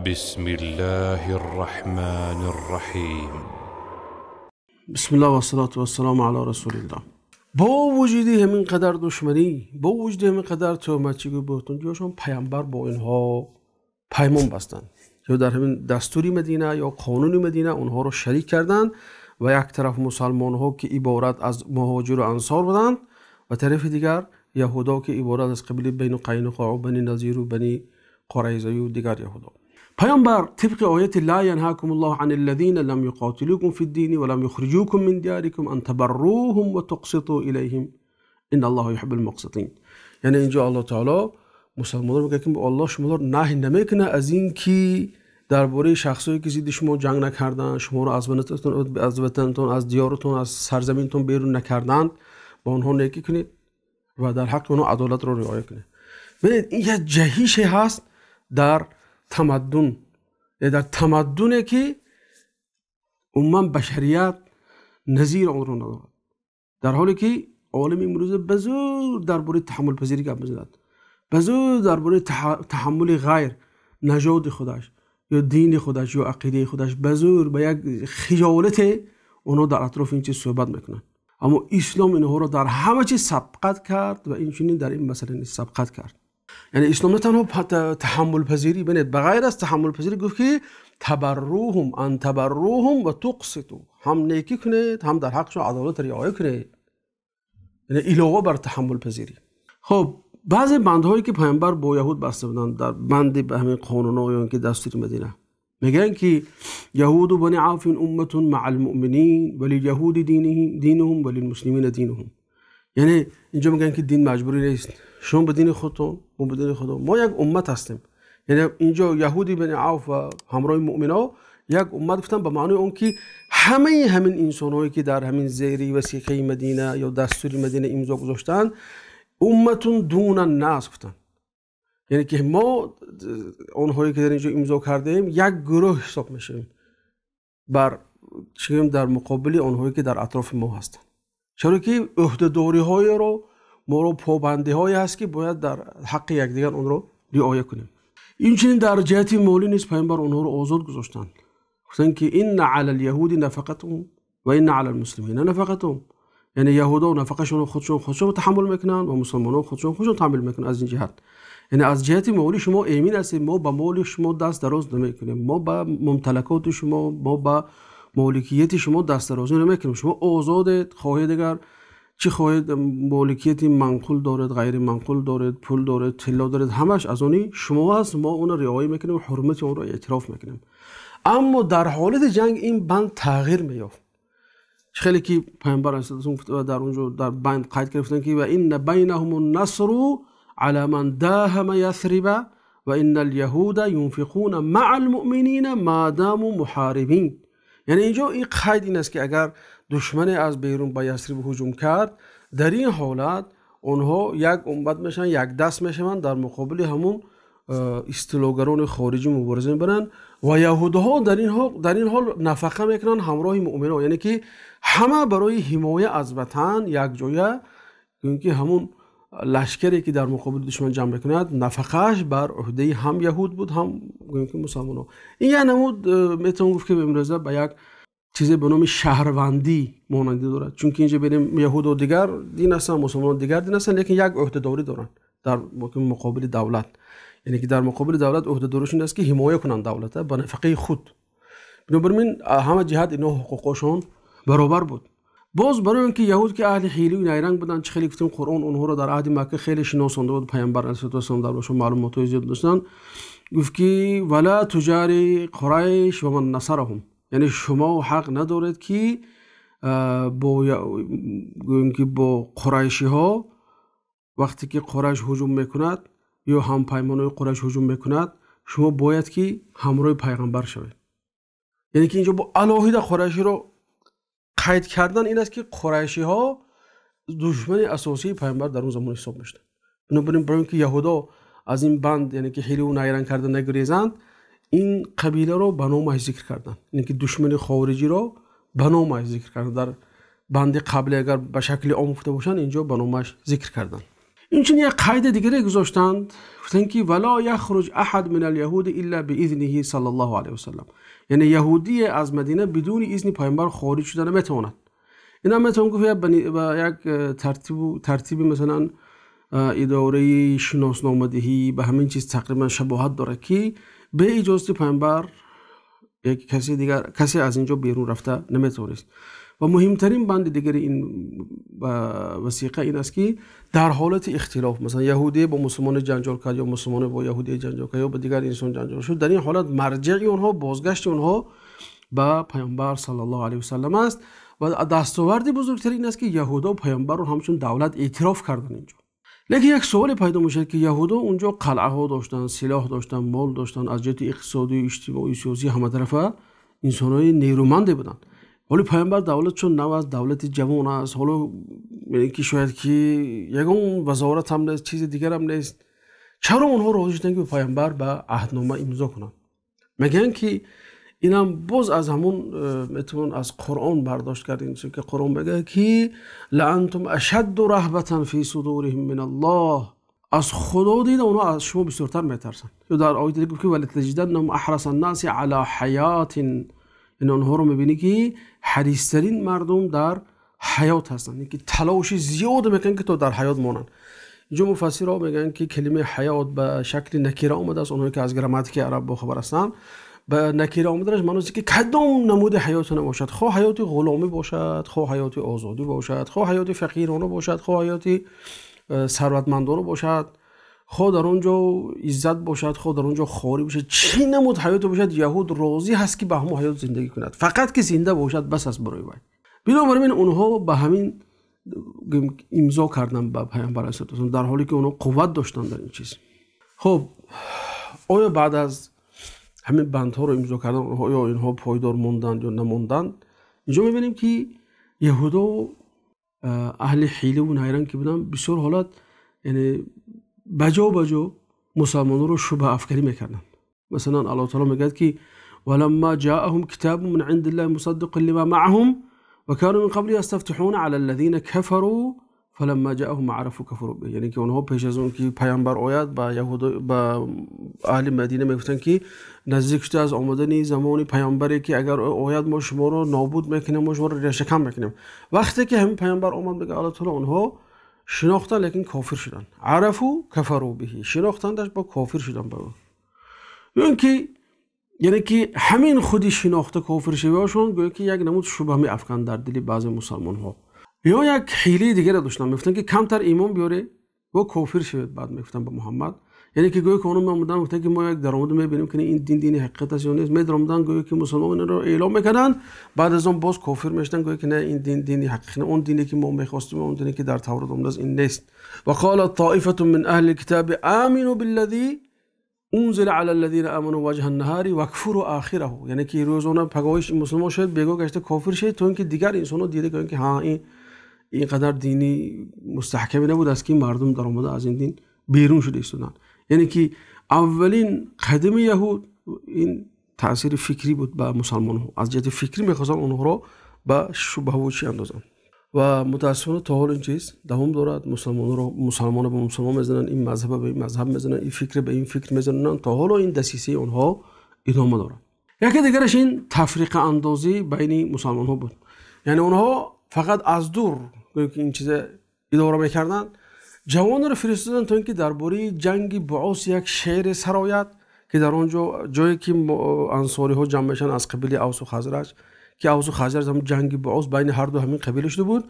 بسم الله الرحمن الرحیم. بسم الله و الصلاة و السلام علی رسول الله. با وجودی همین قدر دشمنی، با وجودی همین قدر تهمتچی بهتونجیشون پیامبر با اینها پیمان بستن، یا در همین دستوری مدینه یا قانون مدینه اونها رو شریک کردن و یک طرف مسلمان ها که عبارت از مهاجر و انصار بودند و طرف دیگر یهودا که عبارت از قبیله بین قینقاع و بنی نضیر و بنی قریظه و دیگر یهودا. پیامبر طبق آیت لا ینهاکم الله عن الذین لم یقاتلوکم فی الدین ولم یخرجوکم من دیارکم ان تبروهم و تقسطوا الیهم ان الله یحب المقسطین. یعنی اینجا الله تعالی مسلمانان میگه که الله شما رو نهی نمیکنه از این که درباره شخصایی که زید شما جنگ نکردن، شما رو از وطنتون، از دیارتون، از سرزمینتون بیرون نکردند، با اونها نیکی کنید و در حق اونها عدالت رو رعایت کنید. ببینید این یه جهیشی هست در تمدن، در تمدنی که عموما بشریت نظیر آن رو ندارد، در حالی که عالم امروز بزرگ درباره تحمل پذیری گپ می‌زند، بزرگ درباره تحمل غیر، نژاد خودش یا دین خودش یا عقیده خودش، بزرگ به یک خجالت اونها در اطراف این چیز صحبت میکنن. اما اسلام اینها رو در همه چیز سبقت کرد و اینچنین در این مسئله نیز سبقت کرد. یعنی اسلام نه تنها تحمل پذیری، ببینید بغیر از تحمل پذیری گفت که تبروهم ان تبروهم و تقسطوا، هم نیکی کنید هم در حقشون عدالت رعایت کنید، یعنی علاوه بر تحمل پذیری. خب بعضی بندهایی که پیامبر با یهود بسته بودن در بند به همین قانونا یا اینکه دستور مدینه میگن که یهود و بنی عوف امه مع المؤمنین ولیلیهود دینهم وللمسلمین دینهم. یعنی اینجا میگن که دین مجبوری نیست، شما به دین خودتون، ما به دین خودمون، ما یک امت هستیم. یعنی اینجا یهودی بنی عوف و همراه مؤمنا یک امت گفتن به معنی اون که همین انسانایی که در همین زیری وثیقه مدینه یا دستور مدینه امضا گذاشتن امتون دون الناس گفتن، یعنی که ما اونهایی که در اینجا امضا کردیم یک گروه حساب میشیم در مقابل اونهایی که در اطراف ما هستن، چرا که عهده‌داری های رو ما رو پابندی های هست که باید در حق یکدیگر اون رو رعایت کنیم. اینچنین در جهت مالی نیز پیامبر اونها رو آزاد گذاشتن، گفتن که ان علی الیهود نفقتهم و ان علی المسلمین نفقتهم، یعنی یهودا و نفقهشون خودشون تحمل میکنن و مسلمانان خودشون تحمل میکنن. از این جهت یعنی از جهت مالی شما امین هستید، ما با مال شما دست دراز نمیکنیم، ما با ممتلکات شما، ما با مالکیت شما دست دراز نمیکنیم. شما آزادید، خواهید اگر چی خواهید، مالکیت منقول دارید، غیر منقول دارید، پول دارید، طلا دارید، همش از اونی شما هست، ما اون رو رعایت میکنیم و حرمت اون رو اعتراف میکنیم. اما در حالت جنگ این بند تغییر میافت. خیلی که پیامبر اسلام در اونجا در بند قید گرفتن که و ان بینهم النصر على من داهم یثرب و ان اليهود ينفقون مع المؤمنین ما داموا محاربین. یعنی اینجا این قید این است که اگر دشمن از بیرون به یثرب هجوم کرد، در این حالت اونها یک امت میشن، یک دست میشن در مقابل همون استیلاگران خارجی مبارزه میبرن و یهودها در این حال نفقه میکنن همراه مؤمنان، یعنی که همه برای حمایت از وطن یک جایه، که همون لشکری که در مقابل دشمن جمع میکند نفقهش بر عهده هم یهود بود هم مسلمانان. این یه نمود میتونم گفت که امروزه به یک چیزی به نام شهروندی مانندی دارد، چون که اینجا بریم یهود و دیگر دین هستن، مسلمانان دیگر دین هستن، لیکن یک عهده‌داری دارن در مقابل دولت. یعنی که در مقابل دولت عهده‌داریشون است که حمایت کنن دولت به نفقه خود. بنابراین همه جهت اینا حقوقشون برابر بود. باز برای اینکه یهود که اهل حیله و نیرنگ بودن، چه خیلی گفتیم قرآن اونها رو در عهد مکه خیلی شناسانده بود، پیامبر علیه السلام در باشون معلومات زیاد داشتن، گفت که ولا تجاری قریش و من نصرهم، یعنی شما حق ندارید که با قریشی ها وقتی که قریش هجوم میکند یا هم پیمانای قریش هجوم میکند شما باید که همراه پیغمبر شوید. یعنی که اینجا با علاهیده قریشی رو قید کردن این است که قریشی ها دشمن اساسی پیامبر در اون زمان حساب میشدن. بنابراین برای اینکه یهودا از این بند، یعنی که حیله و نیرنگ کردن نگریزند، این قبیله رو به نامش ذکر کردن، یعنی که دشمن خارجی رو به نامش ذکر کردن. در بند قبلی اگر به شکل عام گفته باشن اینجا به نامش ذکر کردن. اینچنین یک قاعده دیگری گذاشتند، گفتند که ولا یخرج احد من الیهود الا باذنه صلی الله علیه و سلم. یعنی یهودی از مدینه بدون اذن پیامبر خارج شدن نمیتواند. اینا میتونم گفت یک ترتیب مثلا اداره شناسنامه‌دهی به همین چیز تقریبا شباهت داره که به اجازه پیامبر یک کسی از اینجا بیرون رفته نمیتونست. و مهمترین بند دیگر این وثیقه این است که در حالت اختلاف، مثلا یهودی با مسلمان جنجال کرد یا مسلمان با یهودی جنجال کرد یا با دیگر انسان جنجال شد، در این حالت مرجع اونها، بازگشت اونها به پیامبر صلی الله علیه و سلم است. و دستاورد بزرگتر این است که یهودا و پیامبر رو همچون دولت اعتراف کردن اینجا. لیکن یک سوال پیدا میشه که یهودا اونجا قلعه ها داشتن، سلاح داشتن، مال داشتن، از جهت اقتصادی، اجتماعی، سیاسی همه طرفه انسانای نیرومند بودن. ولی پیامبر دولت چون نو از دولت جوان است، حالا میگن که شاید که یگان وزارت هم نیست، چیز دیگر هم نیست، چرا اونها راضی شدن که پیامبر به عهدنامه امضا کنن؟ میگن که اینم باز از همون میتونن از قرآن برداشت کردین، چون که قرآن میگه که لانتم اشد رهبة فی صدورهم من الله، از خدا دید اونها از شما بسیارتر میترسن. یا در آیه دیگه که ولتجدنهم احرص الناس علی حیات، این اونها رو میبینی که حریص‌ترین مردم در حیات هستن، که تلاش زیاد میکنن که تو در حیات مونن. اینجا مفسرها میگن که کلمه حیات به شکل نکره آمده است. اونهایی که از گراماتیک عرب با خبر هستن به نکره آمدنش معنی است که کدام نمود حیات نباشد، خواه حیات غلامی باشد، خواه حیات آزادی باشد، خواه حیات فقیرانه باشد، خواه حیات ثروتمندانه باشد، خواه در اونجا عزت باشد، خواه در اونجا خواری باشد، چی نمود حیات باشد، یهود راضی هست که به همون حیات زندگی کند، فقط که زنده باشد بس است برای وی. بنابراین اونها به همین امضا کردن به پیامبر علیه السلام، در حالی که اونها قوت داشتن در این چیز. خب آیا بعد از همین بندها رو امضا کردن یا اینها پایدار موندن یا نموندن؟ اینجا میبینیم که یهودا اهل حیله و نیرنگ که بودن بسیار حالت، یعنی بجا مسلمانان رو شبه افکاری میکردن. مثلا الله تعالی میگه که ولما جاءهم کتاب من عند الله مصدق لما معهم وكانوا من قبل يستفتحون على الذين كفروا فلما جاءهم عرفوا كفروا به. یعنی که اونها پیش از اون که پیامبر آید با یهودا با اهل مدینه میگفتن که نزدیک شده از آمدن زمان پیامبری که اگر آید ما شما رو نابود میکنیم، ما شما رو ریشه‌کن میکنیم. وقتی که همین پیامبر آمد میگه الله تعالی اونها شناختن لیکن کافر شدن. عرفوا كفروا به، شناختندش با کافر شدن با اون. یعنی که همین خودی شناخته کافر شدنشون گویا که یک نمود شبهه می افکن در دل بعضی مسلمان ها. یا یک حیله دیگه را داشتن، میگفتن که کمتر ایمان بیاره و کافر شد، بعد میگفتن به محمد. یعنی که گویا که اونها میامدن گفتن که ما یک درآمد میبینیم که این دین حقیقت است یا نیست، میدرآمدن گویا که مسلمان رو اعلام میکنن، بعد از اون باز کافر میشدن گویا که نه این دین حقیقی نه، اون دینی که ما میخواستیم، اون دینی که در تورات آمده است این نیست. و قال طائفه من اهل الكتاب آمنوا بالذی انزل على الذين امنوا وجه النهار واكفروا آخره. یعنی که روزانه پگاهش مسلمان شد بیگاه گشته کافر شد، تا اینکه دیگر انسان‌ها دیده که ها این قدر دینی مستحکم نبود است که مردم در اومده از این دین بیرون شده ایستادن. یعنی که اولین قدم یهود این تاثیر فکری بود به مسلمان‌ها، از جهت فکری می‌خواستن اونها رو به شبهه و چی اندازن. و متاسفانه تا حال این چیز دوام دارد، مسلمان به مسلمان میزنن، این مذهب به این مذهب میزنن، این فکر به این فکر میزنن، تا حالا این دسیسه اونها ادامه دارد. یکی دیگرش این تفریق اندازی بین مسلمان ها بود. یعنی اونها فقط از دور که این چیز اداره میکردن، جوان رو فرستادن تا اینکه درباره جنگ بعث یک شهر سرایت که در اونجا جایی که انصاری ها جمع میشن از قبیله اوس و خزرج، که اوس و خزرج هم جنگ بعث بین هر دو همین قبیله شده بود،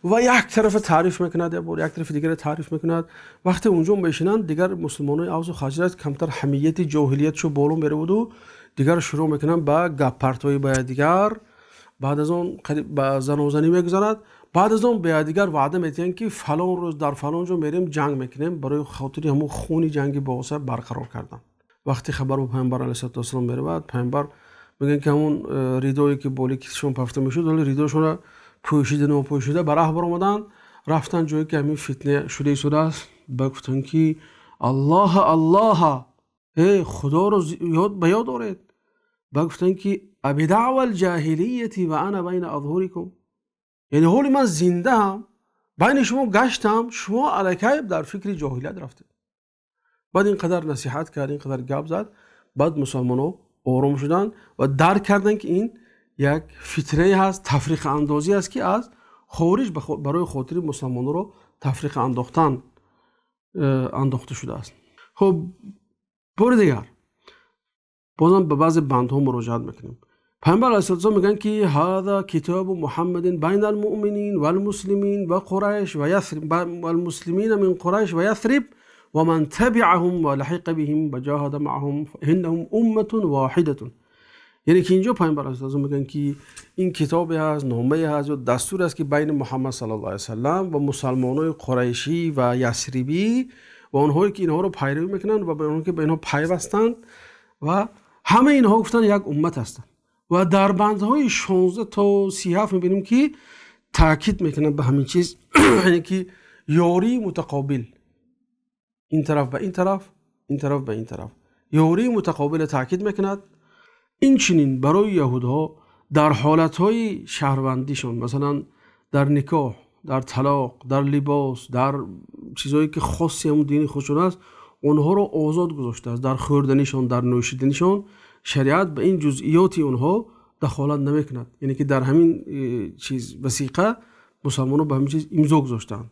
و یک طرف تعریف میکند یا یک طرف دیگر تعریف میکند. وقتی اونجا میشینن دیگر مسلمانای اوس و خزرج کمتر حمیت جاهلیتشو بالا میره بود و دیگر شروع میکنن با گپ پرتوی با دیگر، بعد از اون با زن و زنی میگذارد، بعد از اون به دیگر وعده میدن که فلان روز در فلان جا میریم جنگ میکنیم برای خاطر همون خونی جنگ بعث برقرار کردن. وقتی خبر به پیامبر علیه السلام میره، بعد پیامبر میگن که همون ریدایی که بالی کشون پفته میشد ولی ریداشون رو پوشیده و پوشیده به راه برآمدن، رفتن جایی که همین فتنه شده است، گفتن که الله ای خدا رو به یاد دارید. گفتن که ابدع الجاهلیتی و انا بین اظهرکم، یعنی حالی من زنده هم بین شما گشتم، شما الکی در فکر جاهلیت رفتید. بعد اینقدر نصیحت کرد، اینقدر گپ زد، بعد مسلمان‌ها آروم شدن و درک کردن که این یک فتنه هست، تفریق اندازی است که از خارج برای خاطر مسلمان‌ها رو تفریق انداخته شده است. خب بار دیگر بازم به بعض بندها مراجعت میکنیم. پیامبر علیه السلام میگن که هذا کتاب محمد بین المؤمنین و المسلمین و قریش و یثرب و المسلمین من قریش و یثرب و من تبعهم و لحق بهم و جاهد معهم انهم امه واحده. یعنی که اینجا پیامبر علیه السلام میگن که این کتابی هست، نامه هست و دستور است که بین محمد صلی الله علیه و سلم و مسلمانای قریشی و یثربی و اونهایی که اینها رو پیروی میکنن و به اونها که به اینها پیوستند و همه اینها گفتن یک امت هستند. و در بندهای 16 تا 37 میبینیم که تاکید میکنن به همین چیز، یعنی که یاری متقابل، این طرف به این طرف، این طرف به این طرف، یاری متقابل تاکید میکند. این چنین برای یهودها در حالتهای شهروندیشون، مثلا در نکاح، در طلاق، در لباس، در چیزایی که خاصی همون دینی خودشون است، اونها رو آزاد گذاشته است. در خوردنیشون، در نوشیدنیشون شریعت به این جزئیاتی اونها دخالت نمیکند. یعنی که در همین چیز وثیقه مسلمان‌ها به همین چیز امضا گذاشتن.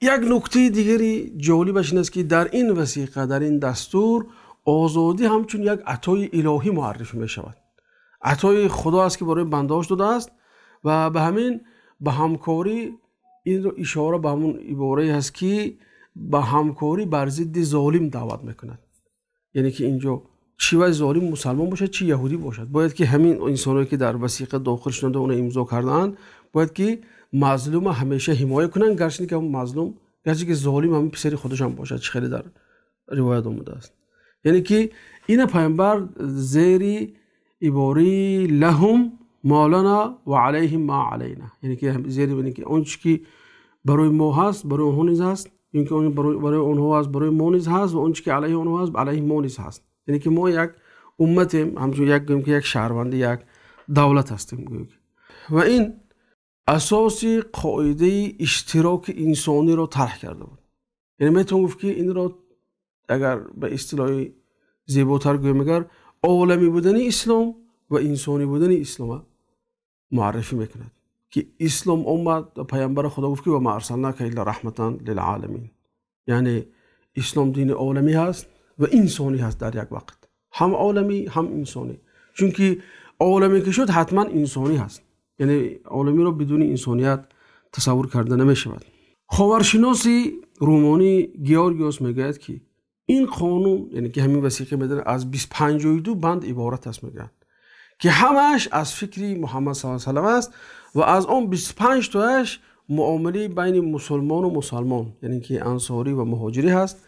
یک نکته دیگری جالبش این است که در این وثیقه، در این دستور، آزادی همچون یک عطای الهی معرفی می شود. عطای خدا است که برای بنده‌اش داده است و به همین به همکاری، این رو اشاره به همون عباره هست که به همکاری بر ضد ظالم دعوت میکند. یعنی که اینجا چی وای ظالم مسلمان باشد چی یهودی باشد، باید که همین انسانایی که در وثیقه داخل شدند و اون امضا کردن باید که مظلوم همیشه حمایه کنن، گرچه که مظلوم، گرچه که ظالم هم پسری خودش هم باشد. چه خیلی در روایت آمده است. یعنی که این پیامبر زیر عباره لهم ما لنا و علیهم ما علینا، یعنی که زیر یعنی که اون چیزی که برای ما هست برای اونها نیز هست، این که برای اونها هست برای ما نیز هست، و اون چیزی که علیه اونها هست علیه ما نیز هست. یعنی که ما یک امتیم، همچون یک شهروند یک دولت هستیم. و این اساس قاعده اشتراک انسانی رو طرح کرده بود. یعنی میتونم گفت که این رو اگر به اصطلاح زیباتر گویم، اگر عالمی بودن اسلام و انسانی بودن اسلام معرفی میکند که اسلام اومد، پیامبر خدا گفت که و ما ارسلناک الا رحمتا للعالمین. یعنی اسلام دین عالمی هست و انسانی هست در یک وقت، هم عالمی هم انسانی. چون که عالمی که شد حتما انسانی هست، یعنی عالمی رو بدون انسانیت تصور کرده نمیشود. خاورشناسی رومانی گیورگیوس میگه که این قانون، یعنی که همین وثیقه میدن، از 52 بند عبارت است، میگن که همش از فکری محمد صلی الله علیه و سلم است و از آن 25 تاش معامله بین مسلمان و مسلمان، یعنی که انصاری و مهاجری هست،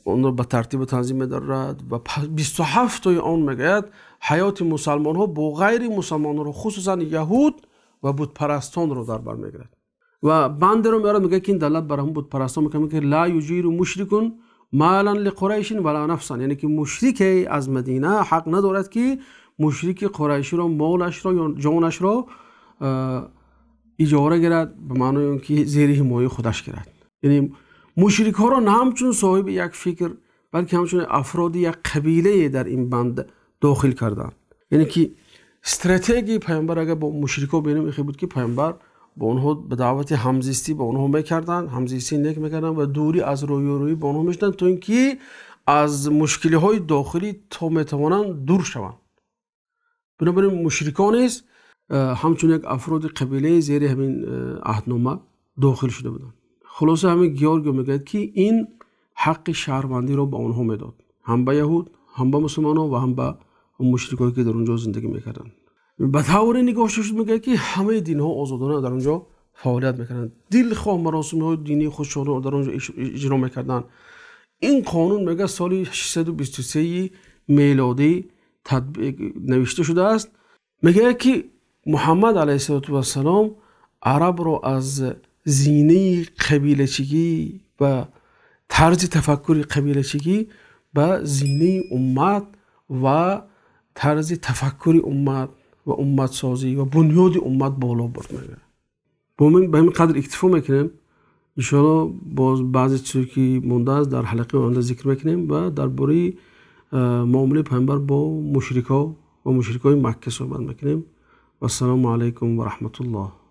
اون رو به ترتیب تنظیم می‌دارد. و 27 تای آن میگوید حیات مسلمان ها با غیر مسلمان ها رو، خصوصا یهود و بت پرستان رو در بر میگیرد. و بند رو میاره میگه که این دلالت بر هم بت پرستان میکنه که لا یجیر مشرک مالا لقریش ولا نفسا، یعنی که مشرک از مدینه حق ندارد که مشرک قریشی رو مالش رو یا جانش رو اجاره گیرد، به معنی اون که زیر حمایه خودش گیرد. یعنی مشرک ها رو نه همچون صاحب یک فکر بلکه همچون افراد یک قبیله در این بند داخل کردن. یعنی که استراتژی پیامبر اگر با مشرکا بینم میخواد بود که پیامبر با اونها به دعوت همزیستی با اونها میکردن، همزیستی نیک میکردن و دوری از روی با اونها میشدن تا اینکه از مشکلی های داخلی تا میتوانند دور شوند. بنابراین مشرکان نیست، همچون یک افراد قبیله زیر همین عهدنامه داخل شده بودند. خلاصه همین گیورگیو میگه که این حق شهروندی رو به اونها میداد، هم به یهود، هم به مسلمانان و هم به مشرکایی که در اونجا زندگی میکردن. به طور نگاه شد میگه که همه دین ها آزادانه در اونجا فعالیت میکردن، دلخواه مراسم های دینی خودشون رو در اونجا اجرا میکردن. این قانون میگه سال 623 میلادی نوشته شده است. میگه که محمد علیه السلام عرب رو از زینه قبیله‌چگی و طرز تفکر قبیله‌چگی به زینه امت و طرز تفکر امت و امت سازی و بنیاد امت بالا برد. میگه با من به این قدر اکتفا میکنیم. انشاءالله باز بعضی چیزی که مونده است در حلقه آینده ذکر میکنیم و درباره معامله پیامبر با مشرکا و مشرکای مکه صحبت میکنیم. و السلام علیکم و رحمت الله.